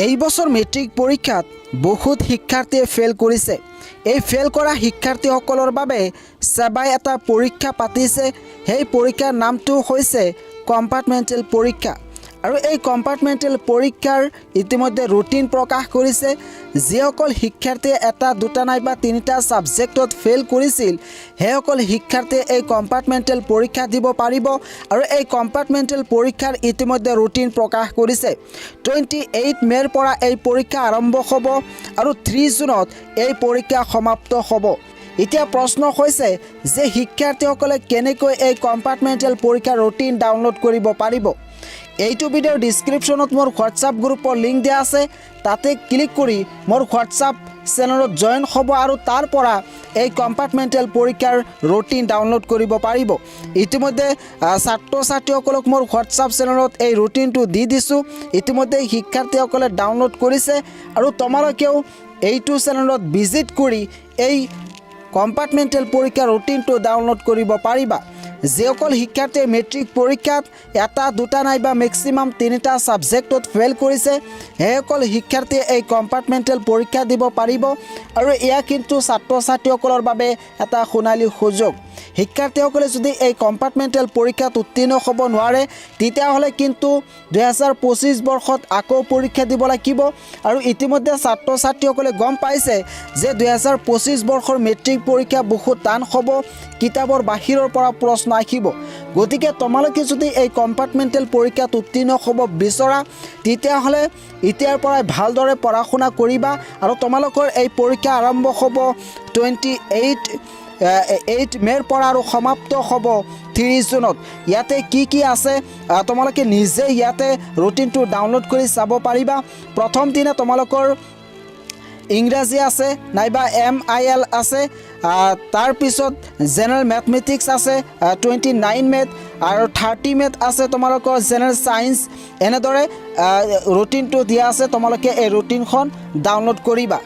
এই বছৰ মেট্ৰিক পৰীক্ষাত বহুত শিক্ষাৰ্থীয়ে ফেল কৰিছে। এই ফেল কৰা শিক্ষাৰ্থীসকলৰ বাবে সেৱাই এটা পৰীক্ষা পাতিছে। সেই পৰীক্ষাৰ নামটো হৈছে কম্পাৰ্টমেণ্টেল পৰীক্ষা। আৰু এই কম্পাৰ্টমেণ্টেল পৰীক্ষাৰ ইতিমধ্যে ৰুটিন প্ৰকাশ কৰিছে। যিসকল শিক্ষাৰ্থীয়ে এটা দুটা নাইবা তিনিটা ছাবজেক্টত ফেল কৰিছিল সেইসকল শিক্ষাৰ্থীয়ে এই কম্পাৰ্টমেণ্টেল পৰীক্ষা দিব পাৰিব। আৰু এই কম্পাৰ্টমেণ্টেল পৰীক্ষাৰ ইতিমধ্যে ৰুটিন প্ৰকাশ কৰিছে। 28 মে'ৰ পৰা এই পৰীক্ষা আৰম্ভ হ'ব আৰু 3 জুনত এই পৰীক্ষা সমাপ্ত হ'ব। এতিয়া প্ৰশ্ন হৈছে যে শিক্ষাৰ্থীসকলে কেনেকৈ এই কম্পাৰ্টমেণ্টেল পৰীক্ষাৰ ৰুটিন ডাউনলোড কৰিব পাৰিব। এইটো ভিডিঅ'ৰ ডিছক্ৰিপশ্যনত মোৰ হোৱাটছআপ গ্ৰুপৰ লিংক দিয়া আছে। তাতে ক্লিক কৰি মোৰ হোৱাটছআপ চেনেলত জইন হ'ব আৰু তাৰ পৰা এই কম্পাৰ্টমেণ্টেল পৰীক্ষাৰ ৰুটিন ডাউনলোড কৰিব পাৰিব। ইতিমধ্যে ছাত্ৰ ছাত্ৰীসকলক মোৰ হোৱাটছআপ চেনেলত এই ৰুটিনটো দি দিছোঁ। ইতিমধ্যে শিক্ষাৰ্থীসকলে ডাউনলোড কৰিছে আৰু তোমালোকেও এইটো চেনেলত ভিজিট কৰি এই কম্পাৰ্টমেণ্টেল পৰীক্ষাৰ ৰুটিনটো ডাউনলোড কৰিব পাৰিবা। যিসকল শিক্ষাৰ্থীয়ে মেট্ৰিক পৰীক্ষাত এটা দুটা নাইবা মেক্সিমাম তিনিটা ছাবজেক্টত ফেল কৰিছে সেইসকল শিক্ষাৰ্থীয়ে এই কম্পাৰ্টমেণ্টেল পৰীক্ষা দিব পাৰিব। আৰু এয়া কিন্তু ছাত্ৰ ছাত্ৰীসকলৰ বাবে এটা সোণালী সুযোগ। শিক্ষাৰ্থীসকলে যদি এই কম্পাৰ্টমেণ্টেল পৰীক্ষাত উত্তীৰ্ণ হ'ব নোৱাৰে তেতিয়াহ'লে কিন্তু 2025 বৰ্ষত আকৌ পৰীক্ষা দিব লাগিব। আৰু ইতিমধ্যে ছাত্ৰ ছাত্ৰীসকলে গম পাইছে যে 2025 বৰ্ষৰ মেট্ৰিক পৰীক্ষা বহুত টান হ'ব, কিতাপৰ বাহিৰৰ পৰা প্ৰশ্ন আহিব। গতিকে তোমালোকে যদি এই কম্পাৰ্টমেণ্টেল পৰীক্ষাত উত্তীৰ্ণ হ'ব বিচৰা তেতিয়াহ'লে এতিয়াৰ পৰাই ভালদৰে পঢ়া শুনা কৰিবা। আৰু তোমালোকৰ এই পৰীক্ষা আৰম্ভ হ'ব 28 মে'ৰ পৰা আৰু সমাপ্ত হ'ব 3 জুনত। ইয়াতে কি আছে তোমালোকে নিজে ইয়াতে ৰুটিনটো ডাউনলোড কৰি চাব পাৰিবা। প্ৰথম দিনা তোমালোকৰ ইংৰাজী আছে নাইবা MIL আছে। তাৰপিছত জেনেৰেল মেথমেটিক্স আছে 29 মেথ আৰু 30 মেথ আছে তোমালোকৰ জেনেৰেল ছায়েন্স। এনেদৰে ৰুটিনটো দিয়া আছে, তোমালোকে এই ৰুটিনখন ডাউনলোড কৰিবা।